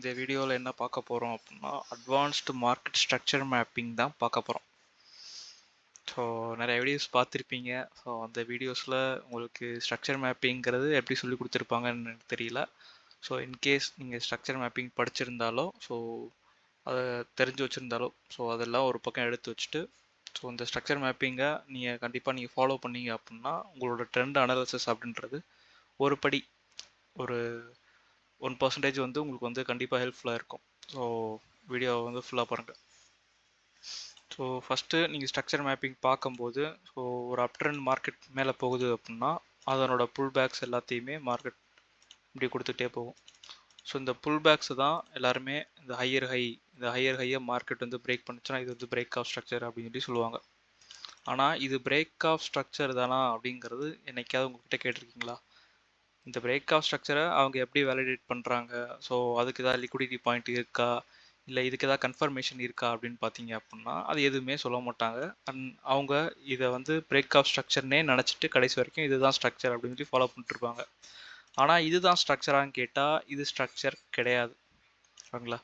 இந்த வீடியோவில் என்ன பார்க்க போகிறோம் அப்படின்னா அட்வான்ஸ்டு மார்க்கெட் ஸ்ட்ரக்சர் மேப்பிங் தான் பார்க்க போகிறோம். ஸோ நிறைய வீடியோஸ் பார்த்துருப்பீங்க. ஸோ அந்த வீடியோஸில் உங்களுக்கு ஸ்ட்ரக்சர் மேப்பிங்கிறது எப்படி சொல்லி கொடுத்துருப்பாங்கன்னு எனக்கு தெரியல. ஸோ இன்கேஸ் நீங்கள் ஸ்ட்ரக்சர் மேப்பிங் படிச்சிருந்தாலோ ஸோ அதை தெரிஞ்சு வச்சுருந்தாலோ ஸோ அதெல்லாம் ஒரு பக்கம் எடுத்து வச்சுட்டு ஸோ இந்த ஸ்ட்ரக்சர் மேப்பிங்கை நீங்கள் கண்டிப்பாக ஃபாலோ பண்ணீங்க அப்படின்னா உங்களோட ட்ரெண்ட் அனாலிசிஸ் அப்படின்றது ஒரு படி ஒரு 1% வந்து உங்களுக்கு வந்து கண்டிப்பாக ஹெல்ப்ஃபுல்லாக இருக்கும். ஸோ வீடியோவை வந்து ஃபுல்லாக பாருங்கள். ஸோ ஃபஸ்ட்டு நீங்கள் ஸ்ட்ரக்சர் மேப்பிங் பார்க்கும்போது ஸோ ஒரு அப் ட்ரெண்ட் மார்க்கெட் மேலே போகுது அப்படின்னா அதனோட புல் பேக்ஸ் எல்லாத்தையுமே மார்க்கெட் இப்படி கொடுத்துட்டே போகும். ஸோ இந்த புல் பேக்ஸ் தான் எல்லாருமே இந்த ஹையர் ஹையை மார்க்கெட் வந்து பிரேக் பண்ணுச்சுன்னா இது வந்து பிரேக் ஆஃப் ஸ்ட்ரக்சர் அப்படின்னு சொல்லி சொல்லுவாங்க. ஆனால் இது பிரேக் ஆஃப் ஸ்ட்ரக்சர் தானா அப்படிங்கிறது என்னைக்காவது உங்ககிட்ட கேட்டிருக்கீங்களா? இந்த பிரேக் ஆஃப் ஸ்ட்ரக்சரை அவங்க எப்படி வேலிடேட் பண்ணுறாங்க, ஸோ அதுக்கு ஏதாவது லிக்விடிட்டி பாயிண்ட் இருக்கா இல்லை இதுக்கு ஏதாவது கன்ஃபர்மேஷன் இருக்கா அப்படின்னு பார்த்தீங்க அப்படின்னா அது எதுவுமே சொல்ல மாட்டாங்க. அவங்க இதை வந்து பிரேக் ஆஃப் ஸ்ட்ரக்சர்னே நினச்சிட்டு கடைசி வரைக்கும் இதுதான் ஸ்ட்ரக்சர் அப்படின்னு சொல்லி ஃபாலோ பண்ணிட்டுருப்பாங்க. ஆனால் இதுதான் ஸ்ட்ரக்சரான்னு கேட்டால் இது ஸ்ட்ரக்சர் கிடையாது. ஓகேங்களா?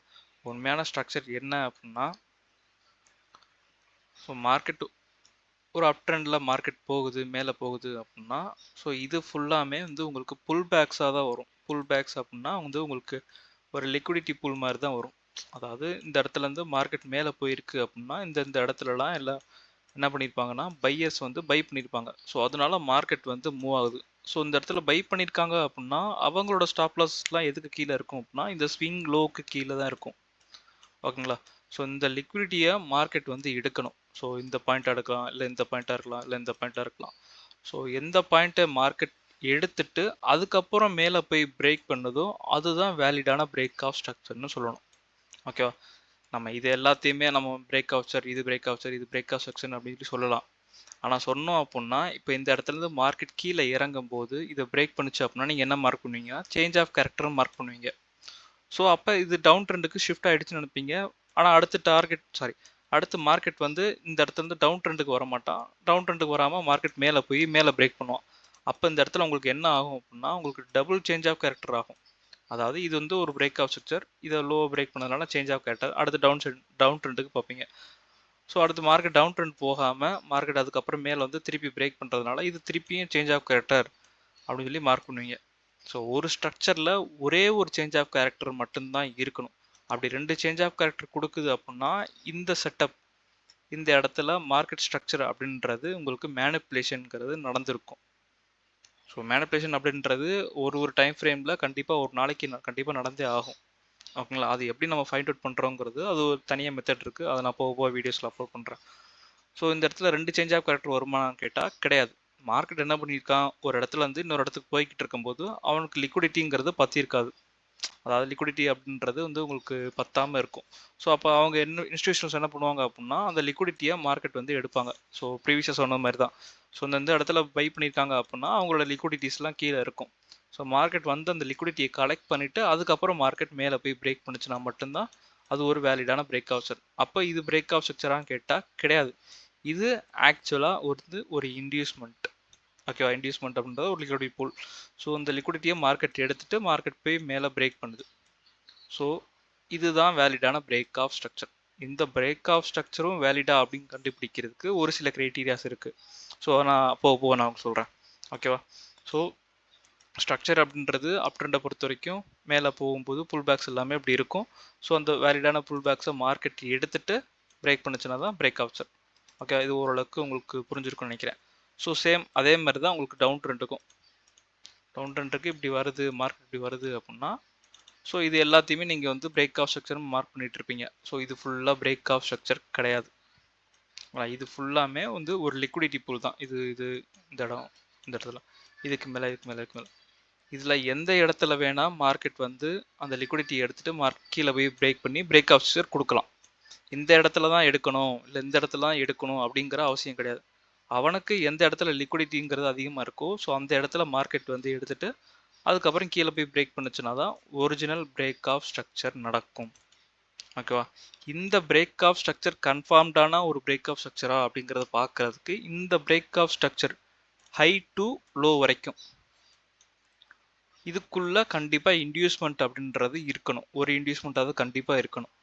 உண்மையான ஸ்ட்ரக்சர் என்ன அப்படின்னா ஸோ மார்க்கெட் ஒரு அப் ட்ரெண்டில் மார்க்கெட் போகுது மேலே போகுது அப்படின்னா ஸோ இது ஃபுல்லாமே வந்து உங்களுக்கு புல் பேக்ஸாக தான் வரும். புல் பேக்ஸ் அப்படின்னா வந்து உங்களுக்கு ஒரு லிக்விடிட்டி புல் மாதிரி தான் வரும். அதாவது இந்த இடத்துலேருந்து மார்க்கெட் மேலே போயிருக்கு அப்படின்னா இந்த இடத்துலலாம் எல்லாம் என்ன பண்ணியிருப்பாங்கன்னா பையர்ஸ் வந்து பை பண்ணியிருப்பாங்க. ஸோ அதனால மார்க்கெட் வந்து மூவ் ஆகுது. ஸோ இந்த இடத்துல பை பண்ணியிருக்காங்க அப்படின்னா அவங்களோட ஸ்டாப் லாஸ்லாம் எதுக்கு கீழே இருக்கும் அப்படின்னா இந்த ஸ்விங் லோவுக்கு கீழே தான் இருக்கும். ஓகேங்களா? ஸோ இந்த லிக்விடிட்டியை மார்க்கெட் வந்து எடுக்கணும். ஸோ இந்த பாயிண்ட்டாக எடுக்கலாம், இல்லை இந்த பாயிண்ட்டாக இருக்கலாம், இல்லை இந்த பாயிண்ட்டாக இருக்கலாம். ஸோ எந்த பாயிண்ட்டை மார்க்கெட் எடுத்துட்டு அதுக்கப்புறம் மேலே போய் பிரேக் பண்ணதோ அதுதான் வேலிடான பிரேக் ஆஃப் ஸ்ட்ரக்சர்னு சொல்லணும். ஓகேவா? நம்ம இது எல்லாத்தையுமே நம்ம பிரேக் ஆஃப் ஸ்ட்ரக்சர், இது பிரேக் ஆஃப் ஸ்ட்ரக்சர், இது பிரேக் ஆஃப் ஸ்ட்ரக்சர் அப்படின்னு சொல்லலாம். ஆனால் சொன்னோம் அப்படின்னா இப்போ இந்த இடத்துலேருந்து மார்க்கெட் கீழே இறங்கும் போது இதை பிரேக் பண்ணிச்சு அப்படின்னா நீங்கள் என்ன மார்க் பண்ணுவீங்கன்னா சேஞ்ச் ஆஃப் கேரக்டர் மார்க் பண்ணுவீங்க. ஸோ அப்போ இது டவுன் ட்ரெண்டுக்கு ஷிஃப்ட் ஆகிடுச்சுன்னு நினைப்பீங்க. ஆனால் அடுத்து மார்க்கெட் வந்து இந்த இடத்துலேருந்து டவுன் ட்ரெண்டுக்கு வர மாட்டான். டவுன் ட்ரெண்டுக்கு வராமல் மார்க்கெட் மேலே போய் மேலே பிரேக் பண்ணுவான். அப்போ இந்த இடத்துல உங்களுக்கு என்ன ஆகும் அப்படின்னா உங்களுக்கு டபுள் சேஞ்ச் ஆஃப் கேரக்டர் ஆகும். அதாவது இது வந்து ஒரு பிரேக் ஆஃப் ஸ்ட்ரக்சர், இதை லோ பிரேக் பண்ணதுனால சேஞ்ச் ஆஃப் கேரக்டர், அடுத்து டவுன் ட்ரெண்டுக்கு பார்ப்பீங்க. ஸோ அடுத்து மார்க்கெட் டவுன் ட்ரெண்ட் போகாமல் மார்க்கெட் அதுக்கப்புறம் மேலே வந்து திருப்பி பிரேக் பண்ணுறதுனால இது திருப்பியும் சேஞ்ச் ஆஃப் கேரக்டர் அப்படின்னு சொல்லி மார்க் பண்ணுவீங்க. ஸோ ஒரு ஸ்ட்ரக்சரில் ஒரே ஒரு சேஞ்ச் ஆஃப் கேரக்டர் மட்டும்தான் இருக்கணும். அப்படி 2 சேஞ்ச் ஆஃப் கேரக்டர் கொடுக்குது அப்படின்னா இந்த செட்டப் இந்த இடத்துல மார்க்கெட் ஸ்ட்ரக்சர் அப்படின்றது உங்களுக்கு மேனிப்புலேஷனுங்கிறது நடந்திருக்கும். ஸோ மேனிப்புலேஷன் அப்படின்றது ஒரு டைம் ஃப்ரேமில் கண்டிப்பாக ஒரு நாளைக்கு கண்டிப்பாக நடந்தே ஆகும். ஓகேங்களா? அது எப்படி நம்ம ஃபைண்ட் அவுட் பண்ணுறோங்கிறது அது ஒரு தனியாக மெத்தட் இருக்குது. அதை நான் போக வீடியோஸில் அப்லோட் பண்ணுறேன். ஸோ இந்த இடத்துல 2 சேஞ்ச் ஆஃப் கேரக்டர் வருமானு கேட்டால் கிடையாது. மார்க்கெட் என்ன பண்ணியிருக்கான், ஒரு இடத்துல இருந்து இன்னொரு இடத்துக்கு போய்கிட்டு இருக்கும்போது அவனுக்கு லிக்விடிட்டிங்கிறது பற்றியிருக்காது. அதாவது லிக்விடிட்டி அப்படின்றது வந்து உங்களுக்கு பத்தாமல் இருக்கும். ஸோ அப்போ அவங்க என்ன இன்ஸ்டியூஷன்ஸ் என்ன பண்ணுவாங்க அப்படின்னா அந்த லிக்விடிட்டியை மார்க்கெட் வந்து எடுப்பாங்க. ஸோ ப்ரீவியஸாக சொன்ன மாதிரி தான். ஸோ இந்த இடத்துல பை பண்ணியிருக்காங்க அப்படின்னா அவங்களோட லிக்விடிட்டிஸ்லாம் கீழே இருக்கும். ஸோ மார்க்கெட் வந்து அந்த லிக்விடிட்டியை கலெக்ட் பண்ணிவிட்டு அதுக்கப்புறம் மார்க்கெட் மேலே போய் பிரேக் பண்ணிச்சுன்னா மட்டும்தான் அது ஒரு வேலிடான பிரேக் ஆஃப் ஸ்ட்ரக்சர். அப்போ இது பிரேக் ஆஃப் ஸ்ட்ரக்சரான்னு கேட்டால் கிடையாது. இது ஆக்சுவலாக ஒரு இன்டியூஸ்மெண்ட். ஓகேவா? இன்டியூஸ்மெண்ட் அப்படின்றது ஒரு லிக்விடிட்டி பூல். ஸோ இந்த லிக்விடிட்டியை மார்க்கெட் எடுத்துட்டு மார்க்கெட் போய் மேலே பிரேக் பண்ணுது. ஸோ இதுதான் வேலிடான பிரேக் ஆஃப் ஸ்ட்ரக்சர். இந்த பிரேக் ஆஃப் ஸ்ட்ரக்சரும் வேலிடா அப்படின்னு கண்டுபிடிக்கிறதுக்கு ஒரு சில க்ரைட்டீரியாஸ் இருக்குது. ஸோ நான் போக நான் சொல்கிறேன். ஓகேவா? ஸோ ஸ்ட்ரக்சர் அப்படின்றது அப் ட்ரெண்டை பொறுத்த வரைக்கும் மேலே போகும்போது புல் பேக்ஸ் எல்லாமே இப்படி இருக்கும். ஸோ அந்த வேலிடான புல் பேக்ஸை மார்க்கெட் எடுத்துட்டு பிரேக் பண்ணுச்சுன்னா தான் பிரேக் ஆஃப் ஸ்ட்ரக்சர். ஓகே, இது ஓரளவுக்கு உங்களுக்கு புரிஞ்சிருக்கும்னு நினைக்கிறேன். ஸோ சேம் அதே மாதிரி தான் உங்களுக்கு டவுன் ட்ரெண்டுக்கு இப்படி வருது, மார்க்கெட் இப்படி வருது அப்படின்னா ஸோ இது எல்லாத்தையுமே நீங்கள் வந்து பிரேக் ஆஃப் ஸ்ட்ரக்சர் மார்க் பண்ணிட்டு இருப்பீங்க. ஸோ இது ஃபுல்லாக பிரேக் ஆஃப் ஸ்ட்ரக்சர் கிடையாது. இது ஃபுல்லாமே வந்து ஒரு லிக்விடிட்டி பூல் தான். இது இந்த இடத்துல இதுக்கு மேலே இதில் எந்த இடத்துல வேணால் மார்க்கெட் வந்து அந்த லிக்விடிட்டி எடுத்துகிட்டு கீழே போய் பிரேக் பண்ணி பிரேக் ஆஃப் ஸ்ட்ரக்சர் கொடுக்கலாம். இந்த இடத்துல தான் எடுக்கணும் இல்லை இந்த இடத்துல தான் எடுக்கணும் அப்படிங்கிற அவசியம் கிடையாது. அவனுக்கு எந்த இடத்துல லிக்விடிட்டிங்கிறது அதிகமாக இருக்கோ ஸோ அந்த இடத்துல மார்க்கெட் வந்து எடுத்துகிட்டு அதுக்கப்புறம் கீழே போய் பிரேக் பண்ணுச்சுன்னா தான் ஒரிஜினல் பிரேக் ஆஃப் ஸ்ட்ரக்சர் நடக்கும். ஓகேவா? இந்த பிரேக் ஆஃப் ஸ்ட்ரக்சர் கன்ஃபார்ம்டான ஒரு பிரேக் ஆஃப் ஸ்ட்ரக்சரா அப்படிங்கிறத பார்க்கறதுக்கு இந்த break of structure high to low வரைக்கும் இதுக்குள்ள கண்டிப்பாக இன்டியூஸ்மெண்ட் அப்படின்றது இருக்கணும். ஒரு இன்டியூஸ்மெண்ட் அது கண்டிப்பாக இருக்கணும்.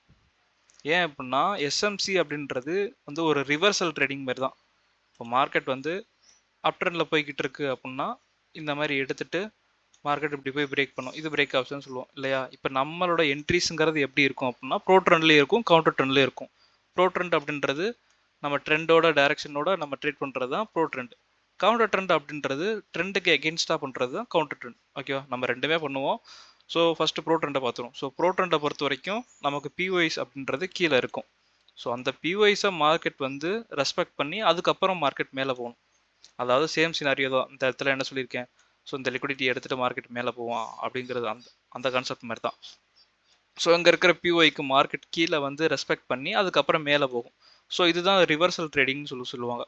ஏன் அப்படின்னா எஸ்எம்சி அப்படின்றது வந்து ஒரு ரிவர்சல் ட்ரேடிங் மாதிரி தான். இப்போ மார்க்கெட் வந்து அப் ட்ரெண்டில் போய்கிட்டு இருக்கு அப்படின்னா இந்த மாதிரி எடுத்துட்டு மார்க்கெட் இப்படி போய் பிரேக் பண்ணும். இது பிரேக் ஆப்ஷன் சொல்லுவோம் இல்லையா? இப்போ நம்மளோட என்ட்ரிஸுங்கிறது எப்படி இருக்கும் அப்படின்னா ப்ரோ ட்ரெண்ட்லேயும் இருக்கும், கவுண்டர் ட்ரெண்ட்லேயும் இருக்கும். ப்ரோ ட்ரெண்ட் அப்படின்றது நம்ம ட்ரெண்டோட டைரக்ஷனோட நம்ம ட்ரேட் பண்ணுறது தான் ப்ரோ ட்ரெண்ட். கவுண்டர் ட்ரெண்ட் அப்படின்றது ட்ரெண்டுக்கு எகென்ஸ்டாக பண்ணுறது தான் கவுண்டர் ட்ரெண்ட். ஓகேவா? நம்ம ரெண்டுமே பண்ணுவோம். ஸோ ஃபஸ்ட்டு ப்ரோ ட்ரெண்டை பார்த்துருவோம். ஸோ ப்ரோ ட்ரெண்டை பொறுத்த வரைக்கும் நமக்கு பிஒய்ஸ் அப்படின்றது கீழே இருக்கும். ஸோ அந்த பிஒய்ஸை மார்க்கெட் வந்து ரெஸ்பெக்ட் பண்ணி அதுக்கப்புறம் மார்க்கெட் மேலே போகணும். அதாவது சேம் சினாரியோ தான். இந்த இடத்துல என்ன சொல்லியிருக்கேன், ஸோ இந்த லிக்விடிட்டி எடுத்துகிட்டு மார்க்கெட் மேலே போவான் அப்படிங்கிறது அந்த அந்த கான்செப்ட் மாதிரி தான். ஸோ இங்கே இருக்கிற பிஒய்க்கு மார்க்கெட் கீழே வந்து ரெஸ்பெக்ட் பண்ணி அதுக்கப்புறம் மேலே போகும். ஸோ இதுதான் ரிவர்சல் ட்ரேடிங்னு சொல்லுவாங்க.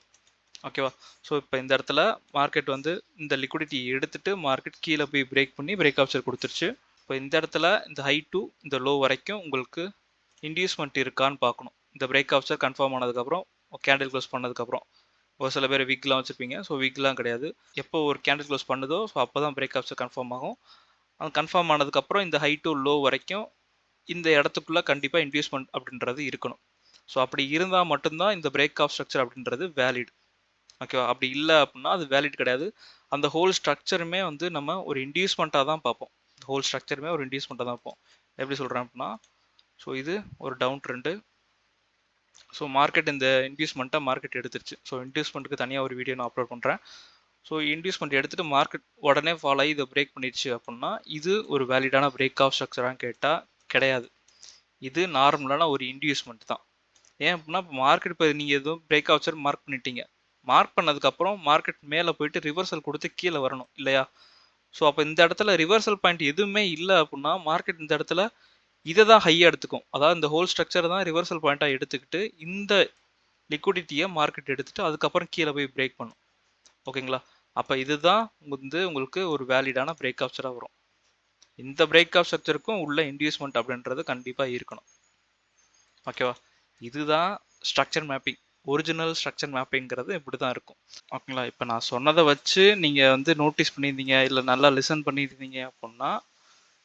ஓகேவா? ஸோ இப்போ இந்த இடத்துல மார்க்கெட் வந்து இந்த லிக்விடிட்டி எடுத்துட்டு மார்க்கெட் கீழே போய் பிரேக் பண்ணி பிரேக் ஆப்ஷன் கொடுத்துருச்சு. இப்போ இந்த இடத்துல இந்த ஹை டு இந்த லோ வரைக்கும் உங்களுக்கு இன்டியூஸ்மெண்ட் இருக்கான்னு பார்க்கணும். இந்த பிரேக் ஆப்ஷன் கன்ஃபார்ம் ஆனதுக்கப்புறம் கேண்டில் க்ளோஸ் பண்ணதுக்கப்புறம் ஒரு சில பேர் வீக்லாம் வச்சுருப்பீங்க. ஸோ வீக்லாம் கிடையாது. எப்போ ஒரு கேண்டில் க்ளோஸ் பண்ணுதோ ஸோ அப்போ தான் பிரேக் ஆப்ஷன் கன்ஃபார்ம் ஆகும். அது கன்ஃபார்ம் ஆனதுக்கப்புறம் இந்த ஹை டு லோ வரைக்கும் இந்த இடத்துக்குள்ளே கண்டிப்பாக இன்டியூஸ்மெண்ட் அப்படின்றது இருக்கணும். ஸோ அப்படி இருந்தால் மட்டும்தான் இந்த பிரேக் ஆஃப் ஸ்ட்ரக்சர் அப்படின்றது வேலிட். ஓகேவா? அப்படி இல்லை அப்படின்னா அது வேலிட் கிடையாது. அந்த ஹோல் ஸ்ட்ரக்சருமே வந்து நம்ம ஒரு இன்டியூஸ்மெண்ட்டாக தான் பார்ப்போம். ஹோல் ஸ்ட்ரக்சருமே ஒரு இன்டியூஸ்மெண்ட்டாக தான் பார்ப்போம். எப்படி சொல்கிறேன் அப்படின்னா, ஸோ இது ஒரு டவுன் ட்ரெண்டு. ஸோ மார்க்கெட் இந்த இன்டியூஸ்மெண்ட்டாக மார்க்கெட் எடுத்துருச்சு. ஸோ இன்டியூஸ்மெண்ட்டுக்கு தனியாக ஒரு வீடியோ நான் அப்லோட் பண்ணுறேன். ஸோ இன்டியூஸ்மெண்ட் எடுத்துகிட்டு மார்க்கெட் உடனே ஃபாலோ ஆகி இதை பிரேக் பண்ணிடுச்சு அப்படின்னா இது ஒரு வேலிடான பிரேக் ஆஃப் ஸ்ட்ரக்சரான்னு கேட்டால் கிடையாது. இது நார்மலான ஒரு இன்டியூஸ்மெண்ட் தான். ஏன் அப்படின்னா இப்போ மார்க்கெட் இப்போ நீங்கள் எதுவும் பிரேக் ஆஃப் ஸ்ட்ரக்சர் மார்க் பண்ணிட்டீங்க. மார்க் பண்ணதுக்கப்புறம் மார்க்கெட் மேலே போயிட்டு ரிவர்சல் கொடுத்து கீழே வரணும் இல்லையா? ஸோ அப்போ இந்த இடத்துல ரிவர்சல் பாயிண்ட் எதுவுமே இல்லை அப்படின்னா மார்க்கெட் இந்த இடத்துல இதை தான் ஹையாக எடுத்துக்கும். அதாவது இந்த ஹோல் ஸ்ட்ரக்சர் தான் ரிவர்சல் பாயிண்ட்டாக எடுத்துக்கிட்டு இந்த லிக்விடிட்டியை மார்க்கெட் எடுத்துகிட்டு அதுக்கப்புறம் கீழே போய் பிரேக் பண்ணும். ஓகேங்களா? அப்போ இதுதான் வந்து உங்களுக்கு ஒரு வேலிடான பிரேக் ஆஃப் ஸ்ட்ரக்சராக வரும். இந்த பிரேக் ஆஃப் ஸ்ட்ரக்சருக்கும் உள்ள இன்டியூஸ்மெண்ட் அப்படின்றது கண்டிப்பாக இருக்கணும். ஓகேவா? இதுதான் ஸ்ட்ரக்சர் மேப்பிங். ஒரிஜினல் ஸ்ட்ரக்சர் மேப்பிங்கிறது இப்படி தான் இருக்கும். ஓகேங்களா? இப்போ நான் சொன்னதை வச்சு நீங்கள் வந்து நோட்டீஸ் பண்ணியிருந்தீங்க இல்லை நல்லா லிசன் பண்ணியிருந்தீங்க அப்படின்னா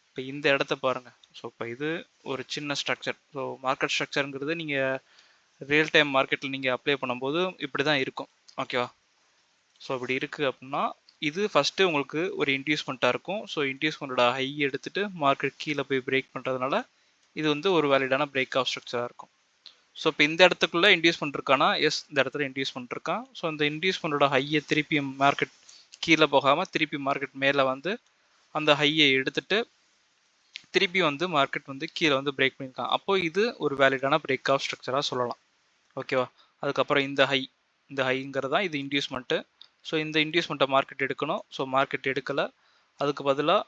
இப்போ இந்த இடத்த பாருங்கள். ஸோ இப்போ இது ஒரு சின்ன ஸ்ட்ரக்சர். ஸோ மார்க்கெட் ஸ்ட்ரக்சருங்கிறது நீங்கள் ரியல் டைம் மார்க்கெட்டில் நீங்கள் அப்ளை பண்ணும்போது இப்படி தான் இருக்கும். ஓகேவா? ஸோ இப்படி இருக்குது அப்படின்னா இது ஃபஸ்ட்டு உங்களுக்கு ஒரு இன்டியூஸ்மெண்ட்டாக இருக்கும். ஸோ இன்டியூஸ்மெண்ட்டோட ஹை எடுத்துகிட்டு மார்க்கெட் கீழே போய் பிரேக் பண்ணுறதுனால இது வந்து ஒரு வேலிடான பிரேக் ஆஃப் ஸ்ட்ரக்சராக இருக்கும். ஸோ இப்போ இந்த இடத்துக்குள்ளே இன்டியூஸ்மெண்ட் இருக்கானா? எஸ், இந்த இடத்துல இன்டியூஸ்மெண்ட் இருக்கான். ஸோ இந்த இன்டியூஸ்மெண்ட்டோட ஹையை திருப்பி மார்க்கெட் கீழே போகாமல் திருப்பி மார்க்கெட் மேலே வந்து அந்த ஹையை எடுத்துட்டு திருப்பி வந்து மார்க்கெட் வந்து கீழே வந்து பிரேக் பண்ணியிருக்கான். அப்போ இது ஒரு வேலிடான பிரேக் ஆஃப் ஸ்ட்ரக்சராக சொல்லலாம். ஓகேவா? அதுக்கப்புறம் இந்த ஹைங்கிறது தான் இது இன்டியூஸ்மெண்ட்டு. ஸோ இந்த இன்டியூஸ்மெண்ட்டை மார்க்கெட் எடுக்கணும். ஸோ மார்க்கெட் எடுக்கலை, அதுக்கு பதிலாக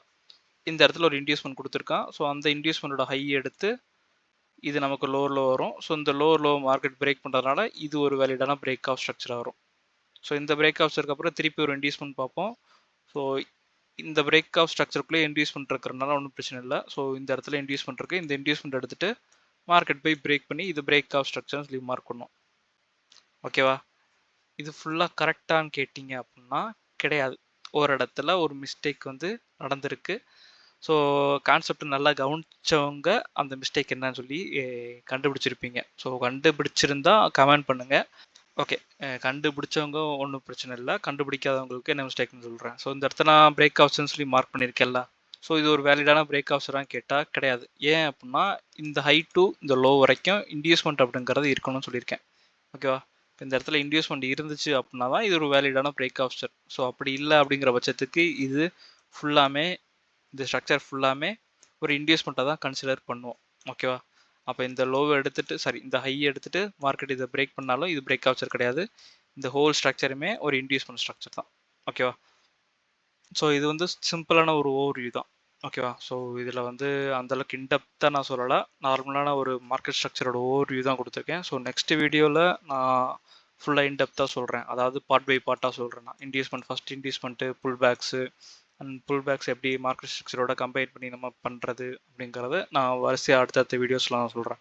இந்த இடத்துல ஒரு இன்டியூஸ்மெண்ட் கொடுத்துருக்கான். ஸோ அந்த இன்டியூஸ்மெண்ட்டோட ஹை எடுத்து இது நமக்கு லோவில் வரும். ஸோ இந்த லோ மார்க்கெட் பிரேக் பண்ணுறதுனால இது ஒரு வேலிடான பிரேக் ஆஃப் ஸ்ட்ரக்சராக வரும். ஸோ இந்த பிரேக் ஆஃப் ஸ்ட்ரக்சருக்கு அப்புறம் திருப்பி ஒரு இன்டியூஸ்மெண்ட் பார்ப்போம். ஸோ இந்த பிரேக் ஆஃப் ஸ்ட்ரக்சருக்குள்ளே இன்டியூஸ்மெண்ட் இருக்கிறதுனால ஒன்றும் பிரச்சனை இல்லை. ஸோ இந்த இடத்துல இன்டியூஸ்மெண்ட் இருக்குது. இந்த இன்டியூஸ்மெண்ட் எடுத்துகிட்டு மார்க்கெட் போய் பிரேக் பண்ணி இது பிரேக் ஆஃப் ஸ்ட்ரக்சர்னு சொல்லி மார்க் பண்ணும். ஓகேவா? இது ஃபுல்லாக கரெக்டானு கேட்டிங்க அப்படின்னா கிடையாது. ஒரு இடத்துல ஒரு மிஸ்டேக் வந்து நடந்திருக்கு. ஸோ கான்செப்ட் நல்லா கவனிச்சவங்க அந்த மிஸ்டேக் என்னன்னு சொல்லி கண்டுபிடிச்சிருப்பீங்க. ஸோ கண்டுபிடிச்சிருந்தா கமெண்ட் பண்ணுங்கள். ஓகே, கண்டுபிடிச்சவங்க ஒன்றும் பிரச்சனை இல்லை. கண்டுபிடிக்காதவங்களுக்கு என்ன மிஸ்டேக்னு சொல்கிறேன். ஸோ இந்த இடத்துல நான் பிரேக் ஆப்ஷன் சொல்லி மார்க் பண்ணியிருக்கேன்ல. ஸோ இது ஒரு வேலிடான பிரேக் ஆப்ஷனாக கேட்டால் கிடையாது. ஏன் அப்படின்னா இந்த ஹை டு இந்த லோ வரைக்கும் இன்டியூஸ்மெண்ட் அப்படிங்கிறது இருக்கணும்னு சொல்லியிருக்கேன். ஓகேவா? இந்த இடத்துல இன்டியூஸ்மெண்ட் இருந்துச்சு அப்படின்னா தான் இது ஒரு வேலிடான பிரேக் ஆப்ஷன். ஸோ அப்படி இல்லை அப்படிங்கிற பட்சத்துக்கு இது ஃபுல்லாமே இந்த ஸ்ட்ரக்சர் ஃபுல்லாமே ஒரு இன்டியூஸ்மெண்ட்டாக தான் கன்சிடர் பண்ணுவோம். ஓகேவா? அப்போ இந்த லோவை எடுத்துகிட்டு இந்த ஹை எடுத்துகிட்டு மார்க்கெட் இதை பிரேக் பண்ணாலும் இது பிரேக் ஆப்ஷன் கிடையாது. இந்த ஹோல் ஸ்ட்ரக்சருமே ஒரு இன்டியூஸ்மெண்ட் ஸ்ட்ரக்சர் தான். ஓகேவா? ஸோ இது வந்து சிம்பிளான ஒரு ஓவர்வியூ தான். ஓகேவா? ஸோ இதில் வந்து அந்தளவுக்கு இன்டெப்த்தாக நான் சொல்லலை. நார்மலான ஒரு மார்க்கெட் ஸ்ட்ரக்சரோட ஓவர்வியூ தான் கொடுத்துருக்கேன். ஸோ நெக்ஸ்ட் வீடியோவில் நான் ஃபுல்லாக இன்டெப்த்தாக சொல்கிறேன். அதாவது பார்ட் பை பார்ட்டாக சொல்கிறேன். நான் inducement first inducement, pullbacks and pullbacks எப்படி மார்க்கெட் ஸ்ட்ரக்சரோட கம்பைன் பண்ணி நம்ம பண்ணுறது அப்படிங்கிறத நான் வரிசையாக அடுத்தடுத்த வீடியோஸில் நான் சொல்கிறேன்.